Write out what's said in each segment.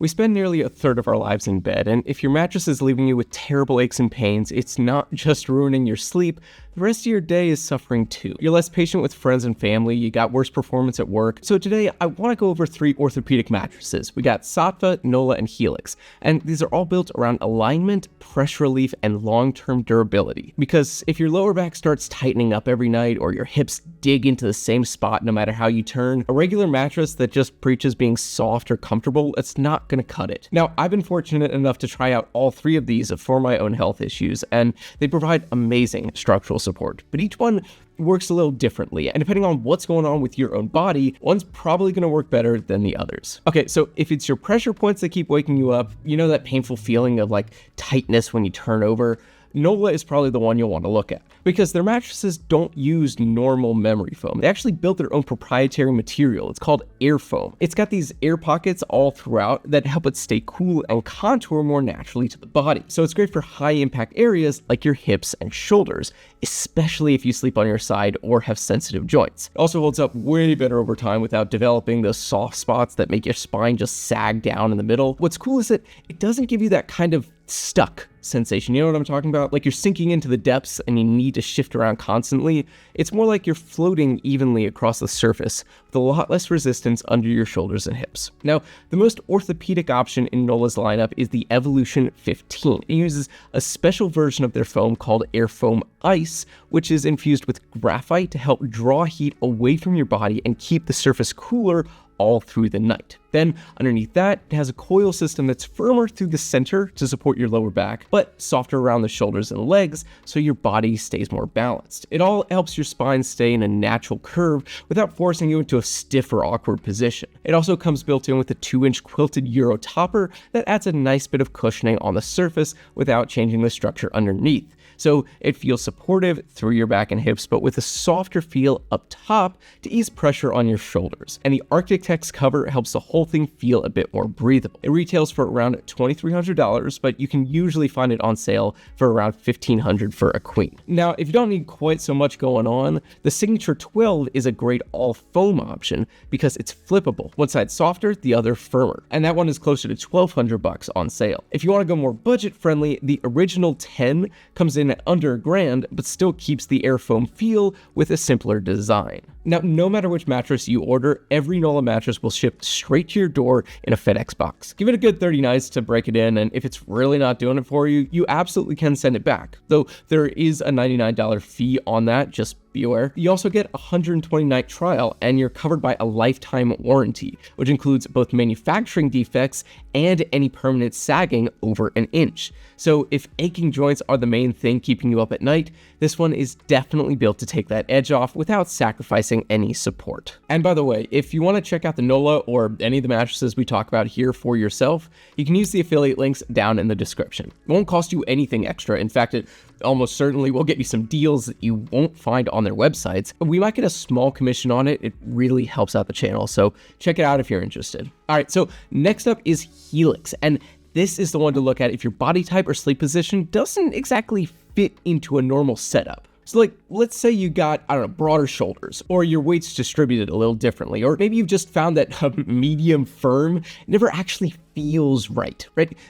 We spend nearly a third of our lives in bed, and if your mattress is leaving you with terrible aches and pains, it's not just ruining your sleep, the rest of your day is suffering too. You're less patient with friends and family, you got worse performance at work. So today, I want to go over 3 orthopedic mattresses. We got Saatva, Nola, and Helix, and these are all built around alignment, pressure relief, and long-term durability. Because if your lower back starts tightening up every night, or your hips dig into the same spot no matter how you turn, a regular mattress that just preaches being soft or comfortable, it's not gonna cut it. Now, I've been fortunate enough to try out all 3 of these for my own health issues, and they provide amazing structural support, but each one works a little differently, and depending on what's going on with your own body, one's probably going to work better than the others. Okay, so if it's your pressure points that keep waking you up, you know that painful feeling of like tightness when you turn over, Nola is probably the one you'll want to look at, because their mattresses don't use normal memory foam. They actually built their own proprietary material. It's called air foam. It's got these air pockets all throughout that help it stay cool and contour more naturally to the body. So it's great for high impact areas like your hips and shoulders, especially if you sleep on your side or have sensitive joints. It also holds up way better over time without developing those soft spots that make your spine just sag down in the middle. What's cool is that it doesn't give you that kind of stuck sensation. You know what I'm talking about? Like you're sinking into the depths and you need to shift around constantly. It's more like you're floating evenly across the surface with a lot less resistance under your shoulders and hips. Now, the most orthopedic option in Nola's lineup is the Evolution 15. It uses a special version of their foam called Air Foam Ice, which is infused with graphite to help draw heat away from your body and keep the surface cooler all through the night. Then underneath that, it has a coil system that's firmer through the center to support your lower back, but softer around the shoulders and legs so your body stays more balanced. It all helps your spine stay in a natural curve without forcing you into a stiff or awkward position. It also comes built in with a 2-inch quilted Euro topper that adds a nice bit of cushioning on the surface without changing the structure underneath. So it feels supportive through your back and hips, but with a softer feel up top to ease pressure on your shoulders. And the Arctic Tex cover helps the whole thing feel a bit more breathable. It retails for around $2,300, but you can usually find it on sale for around $1,500 for a queen. Now, if you don't need quite so much going on, the Signature 12 is a great all foam option because it's flippable. One side softer, the other firmer. And that one is closer to $1,200 on sale. If you want to go more budget friendly, the original 10 comes in at under $1,000, but still keeps the air foam feel with a simpler design. Now, no matter which mattress you order, every Nola mattress will ship straight to your door in a FedEx box. Give it a good 30 nights to break it in, and if it's really not doing it for you, you absolutely can send it back. Though there is a $99 fee on that, just be aware. You also get a 120-night trial, and you're covered by a lifetime warranty, which includes both manufacturing defects and any permanent sagging over an inch. So if aching joints are the main thing keeping you up at night, this one is definitely built to take that edge off without sacrificing any support. And by the way, if you want to check out the Nola or any of the mattresses we talk about here for yourself, you can use the affiliate links down in the description. It won't cost you anything extra. In fact, it almost certainly will get you some deals that you won't find on their websites. We might get a small commission on it. It really helps out the channel, so check it out if you're interested. All right, so next up is Helix, and this is the one to look at if your body type or sleep position doesn't exactly fit into a normal setup. So like, let's say you got, broader shoulders, or your weight's distributed a little differently, or maybe you've just found that a medium firm never actually feels right?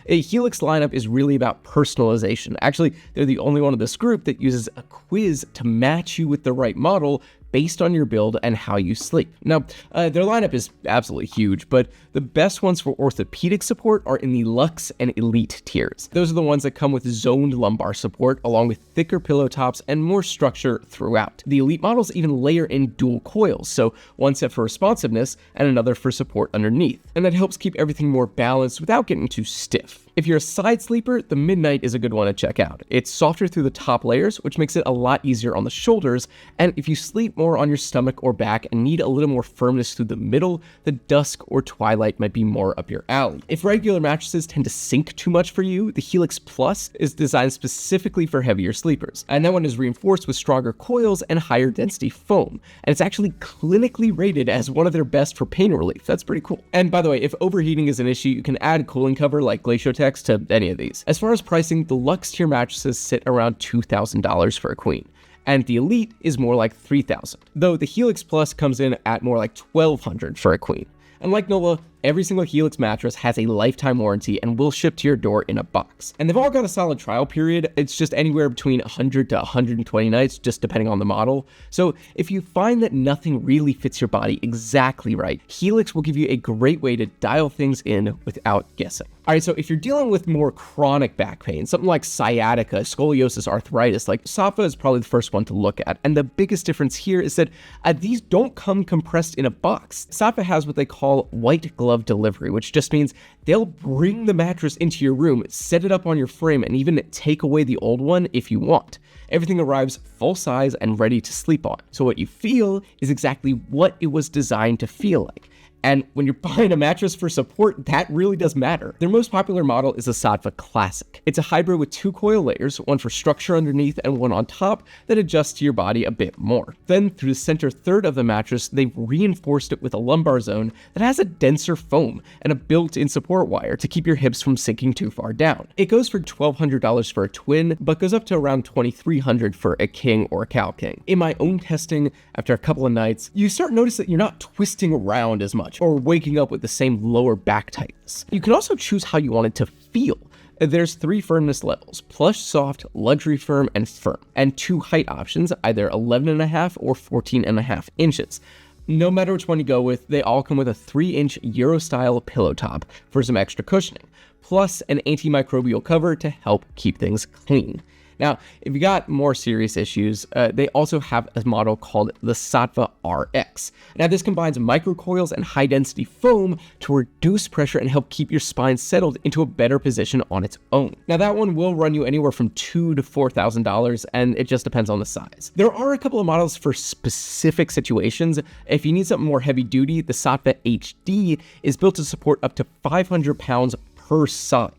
A Helix lineup is really about personalization. Actually, they're the only one of this group that uses a quiz to match you with the right model based on your build and how you sleep. Now, their lineup is absolutely huge, but the best ones for orthopedic support are in the Luxe and Elite tiers. Those are the ones that come with zoned lumbar support, along with thicker pillow tops and more structure throughout. The Elite models even layer in dual coils, so one set for responsiveness and another for support underneath. And that helps keep everything more balanced without getting too stiff. If you're a side sleeper, the Midnight is a good one to check out. It's softer through the top layers, which makes it a lot easier on the shoulders, and if you sleep more on your stomach or back and need a little more firmness through the middle, the Dusk or Twilight might be more up your alley. If regular mattresses tend to sink too much for you, the Helix Plus is designed specifically for heavier sleepers, and that one is reinforced with stronger coils and higher density foam, and it's actually clinically rated as one of their best for pain relief. That's pretty cool. And by the way, if overheating is an issue, you can add cooling cover like Glaciotech to any of these. As far as pricing, the Luxe tier mattresses sit around $2,000 for a queen, and the Elite is more like $3,000, though the Helix Plus comes in at more like $1,200 for a queen. And like Nola, Every single Helix mattress has a lifetime warranty and will ship to your door in a box. And they've all got a solid trial period. It's just anywhere between 100 to 120 nights, just depending on the model. So if you find that nothing really fits your body exactly right, Helix will give you a great way to dial things in without guessing. All right, so if you're dealing with more chronic back pain, something like sciatica, scoliosis, arthritis, like Safa is probably the first one to look at. And the biggest difference here is that these don't come compressed in a box. Safa has what they call white glove delivery, which just means they'll bring the mattress into your room, set it up on your frame, and even take away the old one if you want. Everything arrives full size and ready to sleep on. So what you feel is exactly what it was designed to feel like. And when you're buying a mattress for support, that really does matter. Their most popular model is the Safa Classic. It's a hybrid with 2 coil layers, one for structure underneath and one on top that adjusts to your body a bit more. Then through the center third of the mattress, they've reinforced it with a lumbar zone that has a denser foam and a built-in support wire to keep your hips from sinking too far down. It goes for $1,200 for a twin, but goes up to around $2,300 for a king or a cow king. In my own testing, after a couple of nights, you start to notice that you're not twisting around as much or waking up with the same lower back tightness. You can also choose how you want it to feel. There's 3 firmness levels: plush, soft, luxury firm, and firm, and 2 height options, either 11.5 or 14.5 inches. No matter which one you go with, they all come with a 3-inch Euro-style pillow top for some extra cushioning, plus an antimicrobial cover to help keep things clean. Now, if you got more serious issues, they also have a model called the Safa RX. Now, this combines microcoils and high-density foam to reduce pressure and help keep your spine settled into a better position on its own. Now, that one will run you anywhere from $2,000 to $4,000, and it just depends on the size. There are a couple of models for specific situations. If you need something more heavy-duty, the Safa HD is built to support up to 500 pounds per side.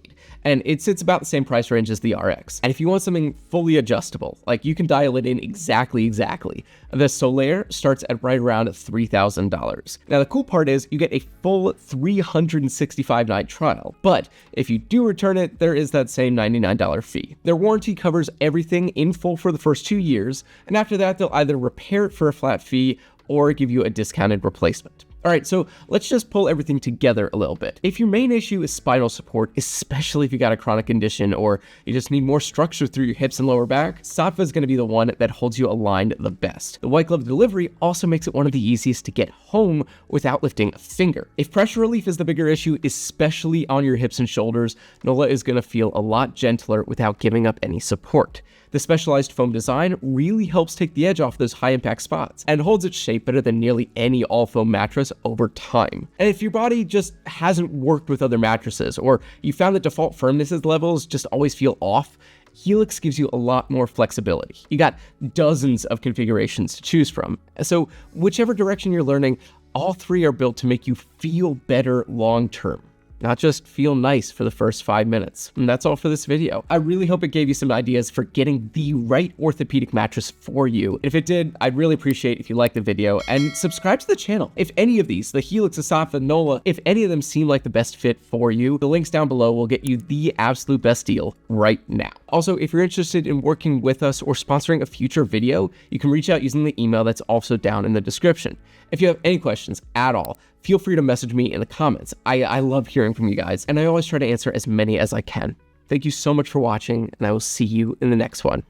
And it sits about the same price range as the RX. And if you want something fully adjustable, like you can dial it in exactly, the Solaire starts at right around $3,000. Now the cool part is you get a full 365-night trial, but if you do return it, there is that same $99 fee. Their warranty covers everything in full for the first 2 years, and after that they'll either repair it for a flat fee or give you a discounted replacement. All right, so let's just pull everything together a little bit. If your main issue is spinal support, especially if you got a chronic condition or you just need more structure through your hips and lower back, Safa is going to be the one that holds you aligned the best. The white glove delivery also makes it one of the easiest to get home without lifting a finger. If pressure relief is the bigger issue, especially on your hips and shoulders, Nola is going to feel a lot gentler without giving up any support. The specialized foam design really helps take the edge off those high-impact spots and holds its shape better than nearly any all-foam mattress over time. And if your body just hasn't worked with other mattresses, or you found that default firmness levels just always feel off, Helix gives you a lot more flexibility. You got dozens of configurations to choose from. So whichever direction you're learning, all 3 are built to make you feel better long-term, not just feel nice for the first 5 minutes. And that's all for this video. I really hope it gave you some ideas for getting the right orthopedic mattress for you. If it did, I'd really appreciate if you liked the video and subscribe to the channel. If any of these, the Helix, the Safa, Nola, if any of them seem like the best fit for you, the links down below will get you the absolute best deal right now. Also, if you're interested in working with us or sponsoring a future video, you can reach out using the email that's also down in the description. If you have any questions at all, feel free to message me in the comments. I love hearing from you guys, and I always try to answer as many as I can. Thank you so much for watching, and I will see you in the next one.